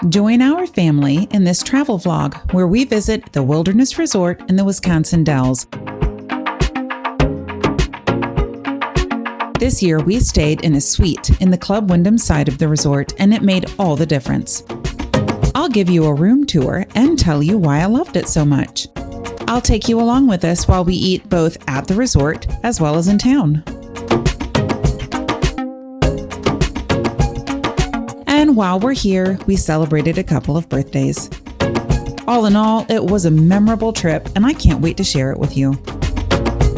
Join our family in this travel vlog where we visit the Wilderness Resort in the Wisconsin Dells. This year we stayed in a suite in the Club Wyndham side of the resort, and it made all the difference. I'll give you a room tour and tell you why I loved it so much. I'll take you along with us while we eat both at the resort as well as in town. And while we're here, we celebrated a couple of birthdays. All in all, it was a memorable trip, and I can't wait to share it with you.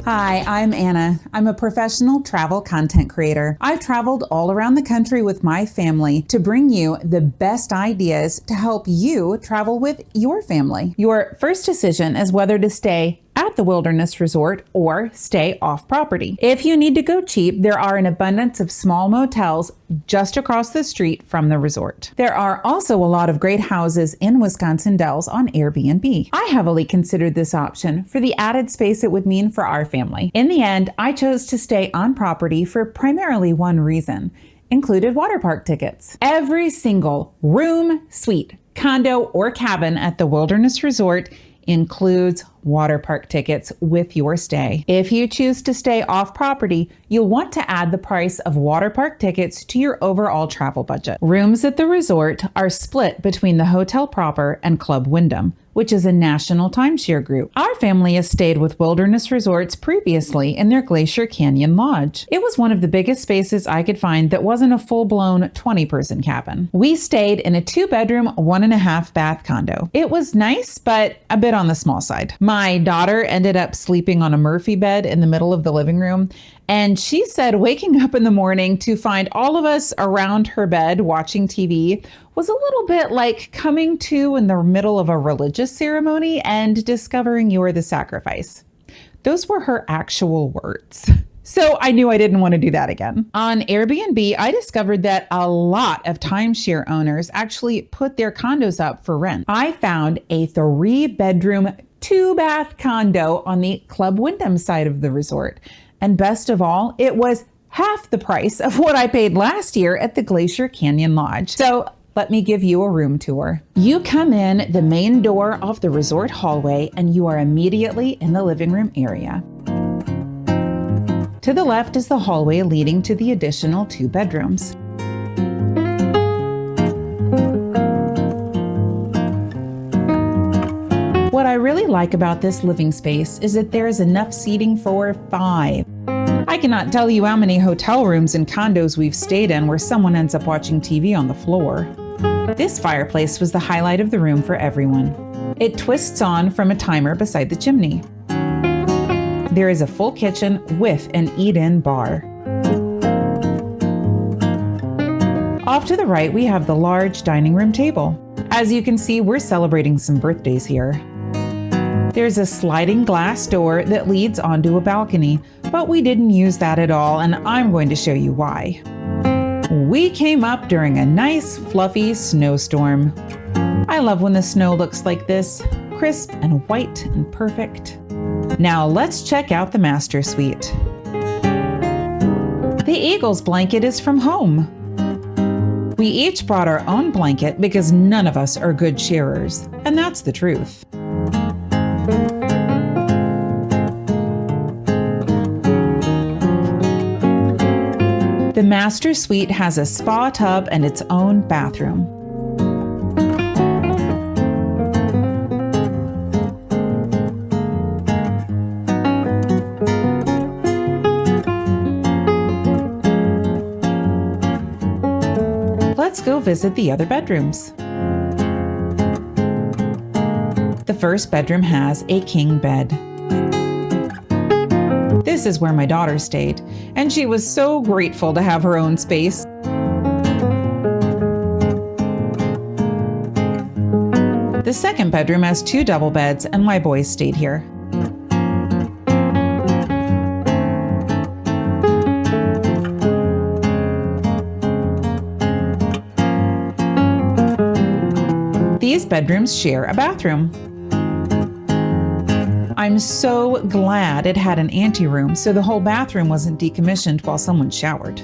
Hi, I'm Anna. I'm a professional travel content creator. I've traveled all around the country with my family to bring you the best ideas to help you travel with your family. Your first decision is whether to stay at the Wilderness Resort or stay off property. If you need to go cheap, there are an abundance of small motels just across the street from the resort. There are also a lot of great houses in Wisconsin Dells on Airbnb. I heavily considered this option for the added space it would mean for our family. In the end, I chose to stay on property for primarily one reason: included water park tickets. Every single room, suite, condo, or cabin at the Wilderness Resort includes water park tickets with your stay. If you choose to stay off property, you'll want to add the price of water park tickets to your overall travel budget. Rooms at the resort are split between the hotel proper and Club Wyndham, which is a national timeshare group. Our family has stayed with Wilderness Resorts previously in their Glacier Canyon Lodge. It was one of the biggest spaces I could find that wasn't a full-blown 20-person cabin. We stayed in a 2-bedroom, 1.5-bath condo. It was nice, but a bit on the small side. My daughter ended up sleeping on a Murphy bed in the middle of the living room, and she said waking up in the morning to find all of us around her bed watching TV was a little bit like coming to in the middle of a religious ceremony and discovering you were the sacrifice. Those were her actual words. So I knew I didn't want to do that again. On Airbnb, I discovered that a lot of timeshare owners actually put their condos up for rent. I found a 3-bedroom, 2-bath condo on the Club Wyndham side of the resort. And best of all, it was half the price of what I paid last year at the Glacier Canyon Lodge. So let me give you a room tour. You come in the main door of the resort hallway and you are immediately in the living room area. To the left is the hallway leading to the additional 2 bedrooms. What I really like about this living space is that there is enough seating for 5. I cannot tell you how many hotel rooms and condos we've stayed in where someone ends up watching TV on the floor. This fireplace was the highlight of the room for everyone. It twists on from a timer beside the chimney. There is a full kitchen with an eat-in bar. Off to the right, we have the large dining room table. As you can see, we're celebrating some birthdays here. There's a sliding glass door that leads onto a balcony, but we didn't use that at all, and I'm going to show you why. We came up during a nice, fluffy snowstorm. I love when the snow looks like this, crisp and white and perfect. Now let's check out the master suite. The Eagles blanket is from home. We each brought our own blanket because none of us are good sharers, and that's the truth. The master suite has a spa tub and its own bathroom. Let's go visit the other bedrooms. The first bedroom has a king bed. This is where my daughter stayed, and she was so grateful to have her own space. The second bedroom has 2 double beds, and my boys stayed here. These bedrooms share a bathroom. I'm so glad it had an anteroom so the whole bathroom wasn't decommissioned while someone showered.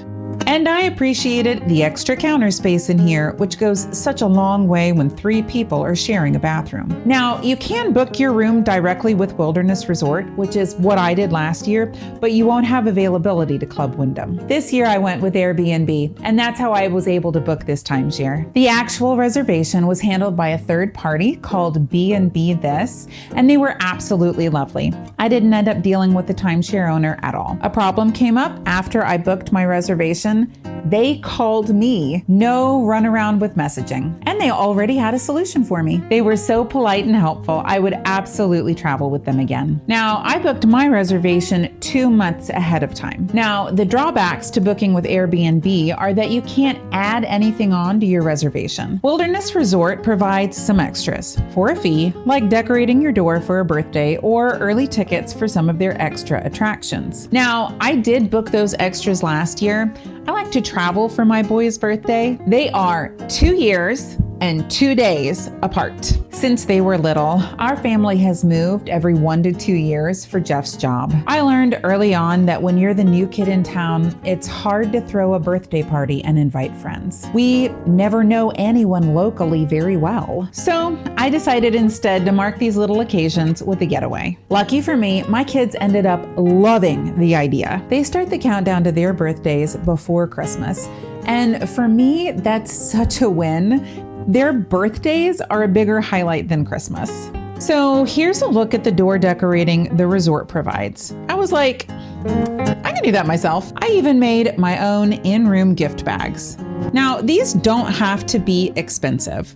And I appreciated the extra counter space in here, which goes such a long way when 3 people are sharing a bathroom. Now, you can book your room directly with Wilderness Resort, which is what I did last year, but you won't have availability to Club Wyndham. This year I went with Airbnb, and that's how I was able to book this timeshare. The actual reservation was handled by a third party called B&B This, and they were absolutely lovely. I didn't end up dealing with the timeshare owner at all. A problem came up after I booked my reservation. They called me. No runaround with messaging. And they already had a solution for me. They were so polite and helpful. I would absolutely travel with them again. Now, I booked my reservation 2 months ahead of time. Now, the drawbacks to booking with Airbnb are that you can't add anything on to your reservation. Wilderness Resort provides some extras for a fee, like decorating your door for a birthday or early tickets for some of their extra attractions. Now, I did book those extras last year. I like to travel for my boy's birthday. They are 2 years and 2 days apart. Since they were little, our family has moved every 1 to 2 years for Jeff's job. I learned early on that when you're the new kid in town, it's hard to throw a birthday party and invite friends. We never know anyone locally very well. So I decided instead to mark these little occasions with a getaway. Lucky for me, my kids ended up loving the idea. They start the countdown to their birthdays before Christmas. And for me, that's such a win. Their birthdays are a bigger highlight than Christmas. So here's a look at the door decorating the resort provides. I was like, I can do that myself. I even made my own in-room gift bags. Now, these don't have to be expensive.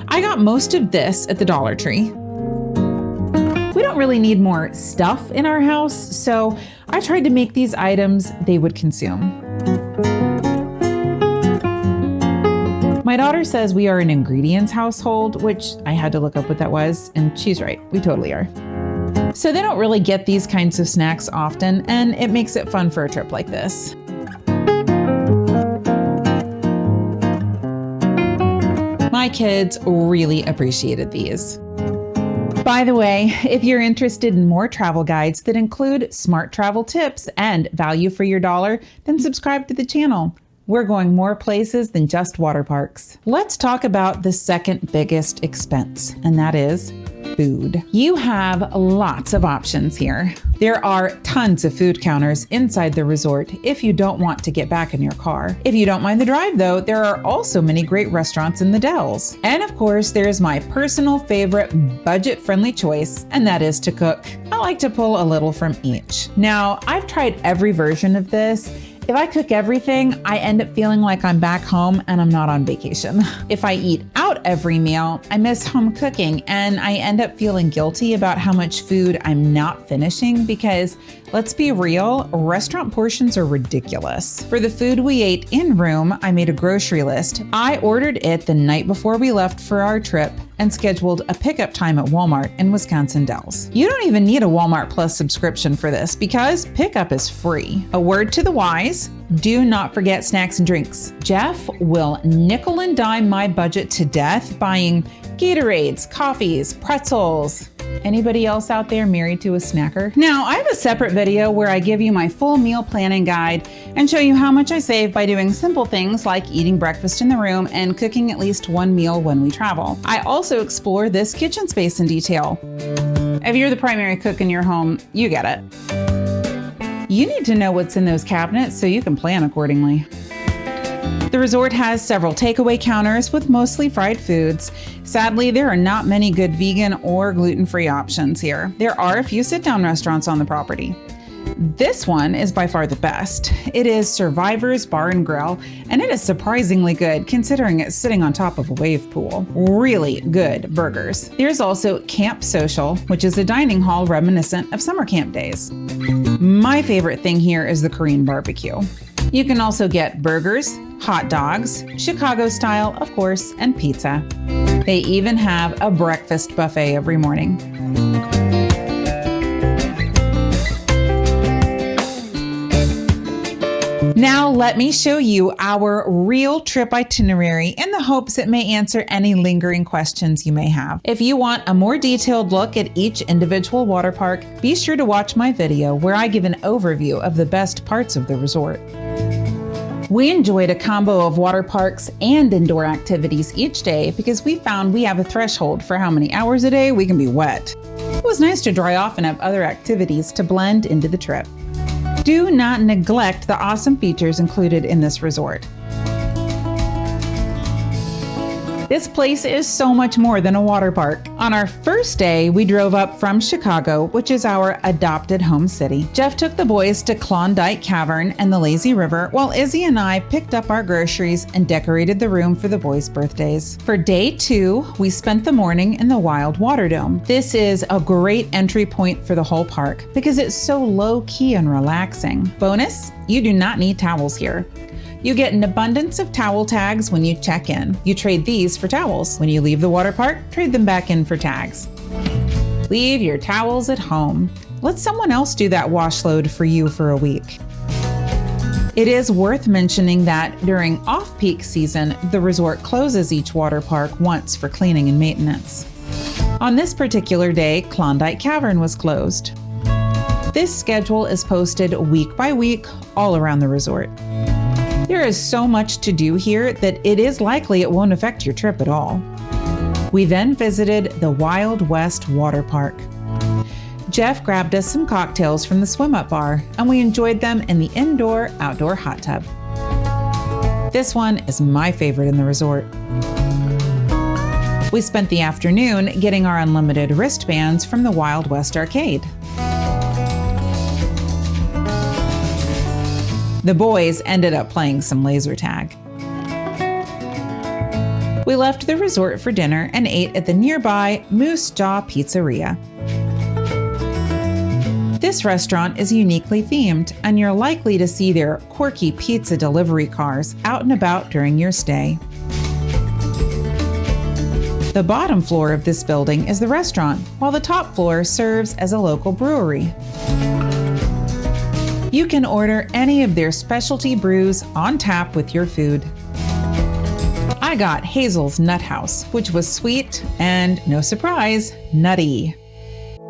I got most of this at the Dollar Tree. We don't really need more stuff in our house, so I tried to make these items they would consume. My daughter says we are an ingredients household, which I had to look up what that was, and she's right, we totally are. So they don't really get these kinds of snacks often, and it makes it fun for a trip like this. My kids really appreciated these. By the way, if you're interested in more travel guides that include smart travel tips and value for your dollar, then subscribe to the channel. We're going more places than just water parks. Let's talk about the second biggest expense, and that is food. You have lots of options here. There are tons of food counters inside the resort if you don't want to get back in your car. If you don't mind the drive though, there are also many great restaurants in the Dells. And of course, there's my personal favorite budget-friendly choice, and that is to cook. I like to pull a little from each. Now, I've tried every version of this. If I cook everything, I end up feeling like I'm back home and I'm not on vacation. If I eat out every meal, I miss home cooking and I end up feeling guilty about how much food I'm not finishing because, let's be real, restaurant portions are ridiculous. For the food we ate in room, I made a grocery list. I ordered it the night before we left for our trip and scheduled a pickup time at Walmart in Wisconsin Dells. You don't even need a Walmart Plus subscription for this because pickup is free. A word to the wise, do not forget snacks and drinks. Jeff will nickel and dime my budget to death buying Gatorades, coffees, pretzels. Anybody else out there married to a snacker? Now, I have a separate video where I give you my full meal planning guide and show you how much I save by doing simple things like eating breakfast in the room and cooking at least one meal when we travel. I also explore this kitchen space in detail. If you're the primary cook in your home, you get it. You need to know what's in those cabinets so you can plan accordingly. The resort has several takeaway counters with mostly fried foods. Sadly, there are not many good vegan or gluten-free options here. There are a few sit-down restaurants on the property. This one is by far the best. It is Survivor's Bar and Grill, and it is surprisingly good considering it's sitting on top of a wave pool. Really good burgers. There's also Camp Social, which is a dining hall reminiscent of summer camp days. My favorite thing here is the Korean barbecue. You can also get burgers, hot dogs, Chicago style, of course, and pizza. They even have a breakfast buffet every morning. Now let me show you our real trip itinerary in the hopes it may answer any lingering questions you may have. If you want a more detailed look at each individual water park, be sure to watch my video where I give an overview of the best parts of the resort. We enjoyed a combo of water parks and indoor activities each day because we found we have a threshold for how many hours a day we can be wet. It was nice to dry off and have other activities to blend into the trip. Do not neglect the awesome features included in this resort. This place is so much more than a water park. On our first day, we drove up from Chicago, which is our adopted home city. Jeff took the boys to Klondike Cavern and the Lazy River, while Izzy and I picked up our groceries and decorated the room for the boys' birthdays. For day 2, we spent the morning in the Wild Water Dome. This is a great entry point for the whole park because it's so low-key and relaxing. Bonus, you do not need towels here. You get an abundance of towel tags when you check in. You trade these for towels. When you leave the water park, trade them back in for tags. Leave your towels at home. Let someone else do that wash load for you for a week. It is worth mentioning that during off-peak season, the resort closes each water park once for cleaning and maintenance. On this particular day, Klondike Cavern was closed. This schedule is posted week by week all around the resort. There is so much to do here that it is likely it won't affect your trip at all. We then visited the Wild West Water Park. Jeff grabbed us some cocktails from the swim-up bar, and we enjoyed them in the indoor-outdoor hot tub. This one is my favorite in the resort. We spent the afternoon getting our unlimited wristbands from the Wild West Arcade. The boys ended up playing some laser tag. We left the resort for dinner and ate at the nearby Moose Jaw Pizzeria. This restaurant is uniquely themed, and you're likely to see their quirky pizza delivery cars out and about during your stay. The bottom floor of this building is the restaurant, while the top floor serves as a local brewery. You can order any of their specialty brews on tap with your food. I got Hazel's Nut House, which was sweet and, no surprise, nutty.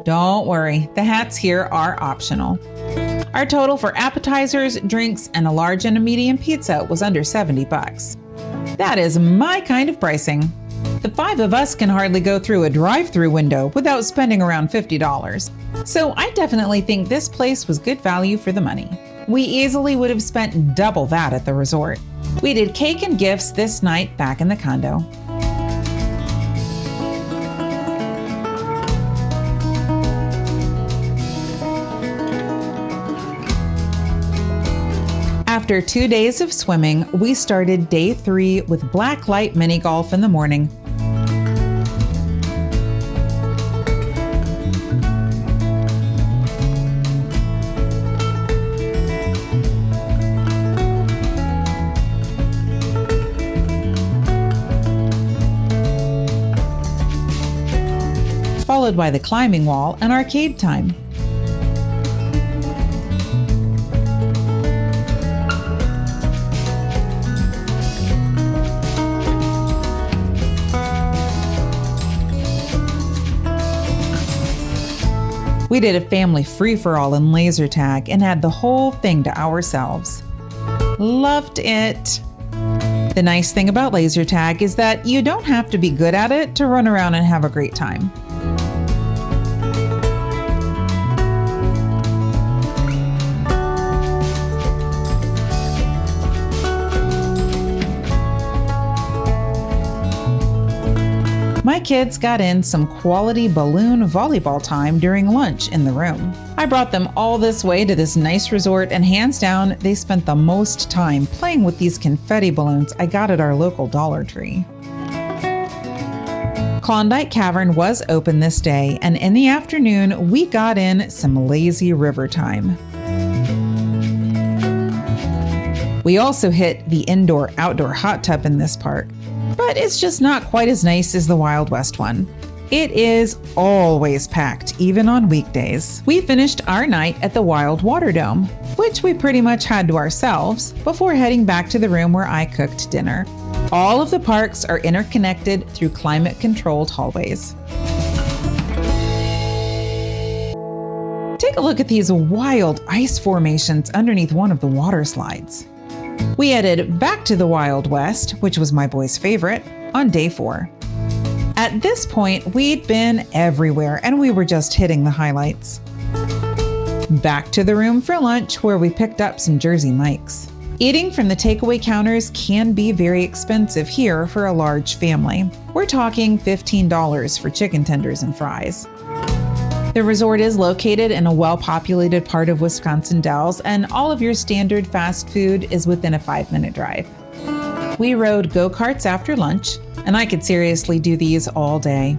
Don't worry, the hats here are optional. Our total for appetizers, drinks, and a large and a medium pizza was under $70. That is my kind of pricing. The 5 of us can hardly go through a drive-through window without spending around $50. So I definitely think this place was good value for the money. We easily would have spent double that at the resort. We did cake and gifts this night back in the condo. After 2 days of swimming, we started day 3 with blacklight mini golf in the morning. Followed by the climbing wall and arcade time. We did a family free-for-all in laser tag and had the whole thing to ourselves. Loved it. The nice thing about laser tag is that you don't have to be good at it to run around and have a great time. My kids got in some quality balloon volleyball time during lunch in the room. I brought them all this way to this nice resort, and hands down, they spent the most time playing with these confetti balloons I got at our local Dollar Tree. Klondike Cavern was open this day, and in the afternoon, we got in some lazy river time. We also hit the indoor-outdoor hot tub in this park, but it's just not quite as nice as the Wild West one. It is always packed, even on weekdays. We finished our night at the Wild Water Dome, which we pretty much had to ourselves, before heading back to the room where I cooked dinner. All of the parks are interconnected through climate-controlled hallways. Take a look at these wild ice formations underneath one of the water slides. We headed back to the Wild West, which was my boy's favorite, on day 4. At this point, we'd been everywhere and we were just hitting the highlights. Back to the room for lunch, where we picked up some Jersey Mike's. Eating from the takeaway counters can be very expensive here for a large family. We're talking $15 for chicken tenders and fries. The resort is located in a well-populated part of Wisconsin Dells, and all of your standard fast food is within a 5-minute drive. We rode go-karts after lunch, and I could seriously do these all day.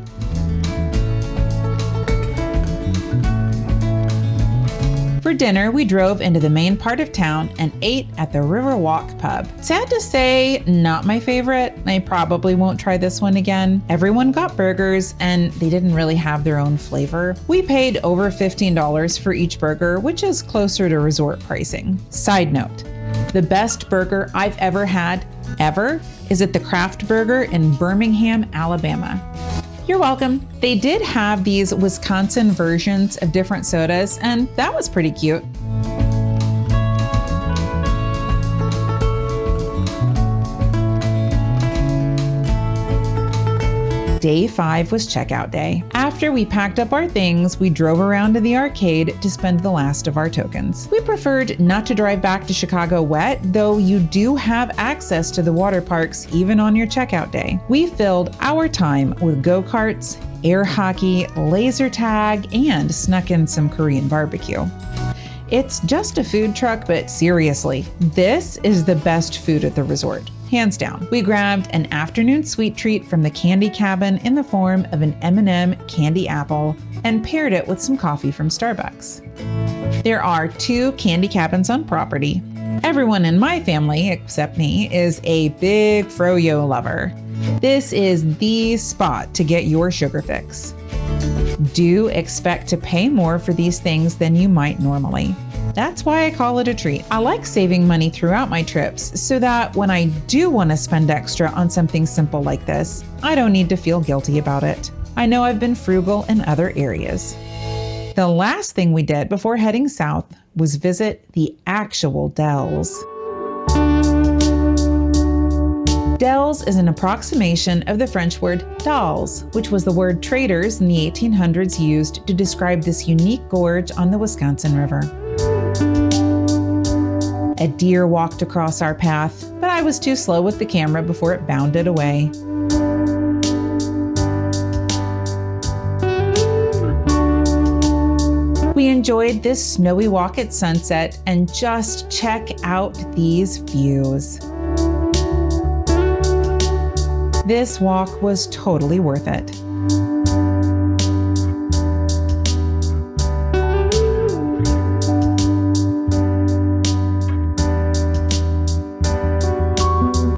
For dinner, we drove into the main part of town and ate at the Riverwalk pub. Sad to say, not my favorite. I probably won't try this one again. Everyone got burgers and they didn't really have their own flavor. We paid over $15 for each burger, which is closer to resort pricing. Side note, the best burger I've ever had, is at the Craft Burger in Birmingham, Alabama. You're welcome. They did have these Wisconsin versions of different sodas, and that was pretty cute. Day 5 was checkout day. After we packed up our things, we drove around to the arcade to spend the last of our tokens. We preferred not to drive back to Chicago wet, though you do have access to the water parks even on your checkout day. We filled our time with go-karts, air hockey, laser tag, and snuck in some Korean barbecue. It's just a food truck, but seriously, this is the best food at the resort. Hands down. We grabbed an afternoon sweet treat from the candy cabin in the form of an M&M candy apple and paired it with some coffee from Starbucks. There are 2 candy cabins on property. Everyone in my family, except me, is a big froyo lover. This is the spot to get your sugar fix. Do expect to pay more for these things than you might normally. That's why I call it a treat. I like saving money throughout my trips so that when I do want to spend extra on something simple like this, I don't need to feel guilty about it. I know I've been frugal in other areas. The last thing we did before heading south was visit the actual Dells. Dells is an approximation of the French word Dalles, which was the word traders in the 1800s used to describe this unique gorge on the Wisconsin River. A deer walked across our path, but I was too slow with the camera before it bounded away. We enjoyed this snowy walk at sunset, and just check out these views. This walk was totally worth it.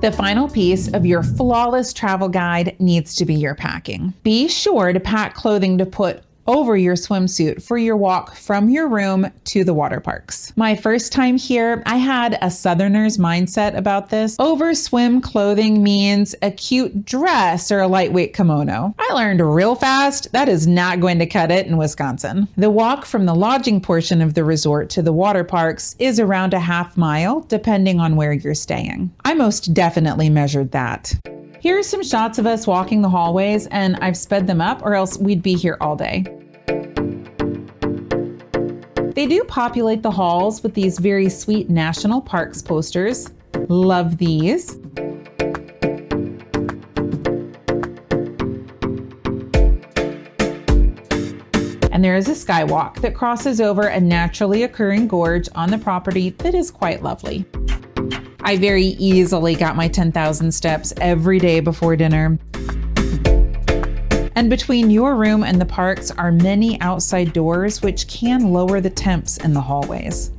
The final piece of your flawless travel guide needs to be your packing. Be sure to pack clothing to put over your swimsuit for your walk from your room to the water parks. My first time here, I had a Southerner's mindset about this. Over swim clothing means a cute dress or a lightweight kimono. I learned real fast that is not going to cut it in Wisconsin. The walk from the lodging portion of the resort to the water parks is around a half mile, depending on where you're staying. I most definitely measured that. Here are some shots of us walking the hallways, and I've sped them up or else we'd be here all day. They do populate the halls with these very sweet national parks posters. Love these. And there is a skywalk that crosses over a naturally occurring gorge on the property that is quite lovely. I very easily got my 10,000 steps every day before dinner. And between your room and the parks are many outside doors, which can lower the temps in the hapallways.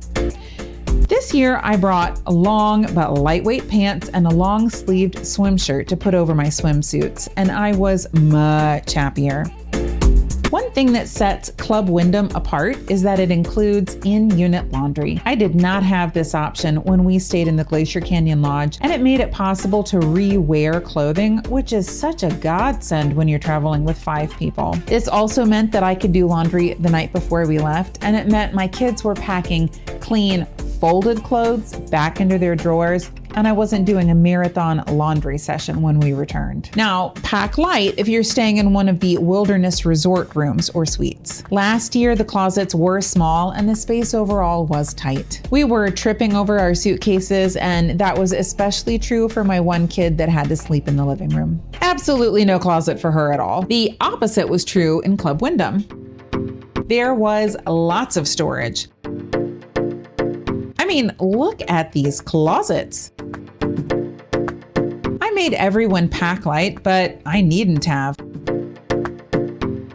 This year, I brought long but lightweight pants and a long-sleeved swim shirt to put over my swimsuits, and I was much happier. One thing that sets Club Wyndham apart is that it includes in-unit laundry. I did not have this option when we stayed in the Glacier Canyon Lodge, and it made it possible to re-wear clothing, which is such a godsend when you're traveling with 5 people. This also meant that I could do laundry the night before we left, and it meant my kids were packing clean, folded clothes back into their drawers, and I wasn't doing a marathon laundry session when we returned. Now, pack light if you're staying in one of the wilderness resort rooms or suites. Last year, the closets were small and the space overall was tight. We were tripping over our suitcases, and that was especially true for my one kid that had to sleep in the living room. Absolutely no closet for her at all. The opposite was true in Club Wyndham. There was lots of storage. I mean, look at these closets. I made everyone pack light, but I needn't have.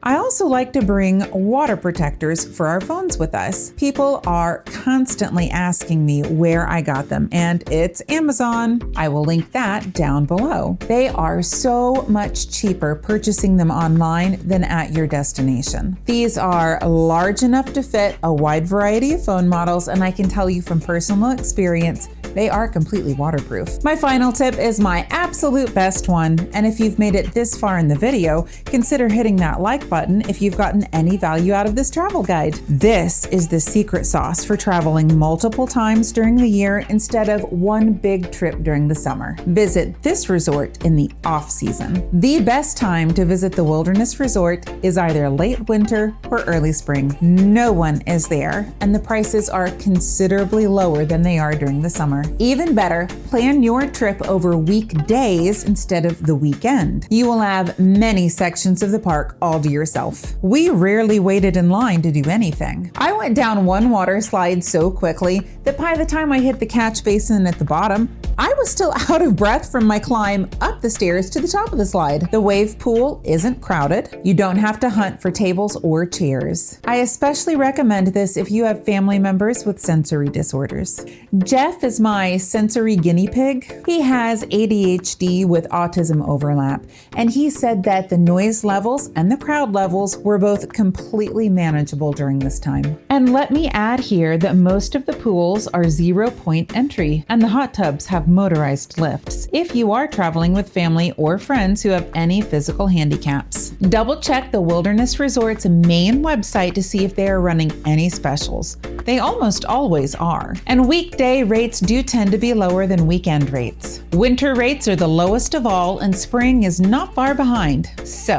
I also like to bring water protectors for our phones with us. People are constantly asking me where I got them, and it's Amazon. I will link that down below. They are so much cheaper purchasing them online than at your destination. These are large enough to fit a wide variety of phone models, and I can tell you from personal experience, they are completely waterproof. My final tip is my absolute best one, and if you've made it this far in the video, consider hitting that like button if you've gotten any value out of this travel guide. This is the secret sauce for traveling multiple times during the year instead of one big trip during the summer. Visit this resort in the off-season. The best time to visit the wilderness resort is either late winter or early spring. No one is there, and the prices are considerably lower than they are during the summer. Even better, plan your trip over weekdays instead of the weekend. You will have many sections of the park all to yourself. We rarely waited in line to do anything. I went down one water slide so quickly that by the time I hit the catch basin at the bottom, I was still out of breath from my climb up the stairs to the top of the slide. The wave pool isn't crowded. You don't have to hunt for tables or chairs. I especially recommend this if you have family members with sensory disorders. Jeff is my sensory guinea pig. He has ADHD with autism overlap, and he said that the noise levels and the crowd levels were both completely manageable during this time. And let me add here that most of the pools are 0-point entry, and the hot tubs have motorized lifts if you are traveling with family or friends who have any physical handicaps. Double check the Wilderness Resort's main website to see if they are running any specials. They almost always are. And weekday rates do tend to be lower than weekend rates. Winter rates are the lowest of all, and spring is not far behind. So,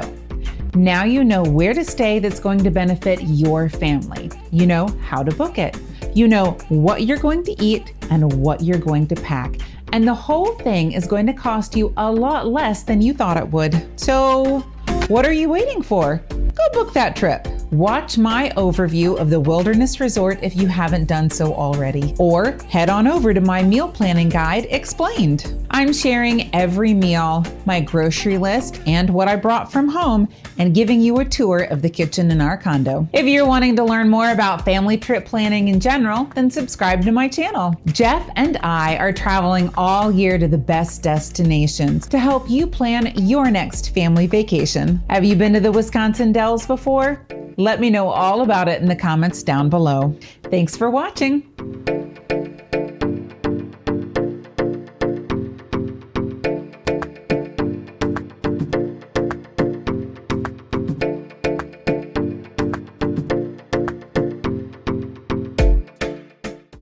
now you know where to stay that's going to benefit your family. You know how to book it. You know what you're going to eat and what you're going to pack. And the whole thing is going to cost you a lot less than you thought it would. So, what are you waiting for? Go book that trip. Watch my overview of the Wilderness Resort if you haven't done so already, or head on over to my meal planning guide, Explained. I'm sharing every meal, my grocery list, and what I brought from home, and giving you a tour of the kitchen in our condo. If you're wanting to learn more about family trip planning in general, then subscribe to my channel. Jeff and I are traveling all year to the best destinations to help you plan your next family vacation. Have you been to the Wisconsin Dells before? Let me know all about it in the comments down below. Thanks for watching.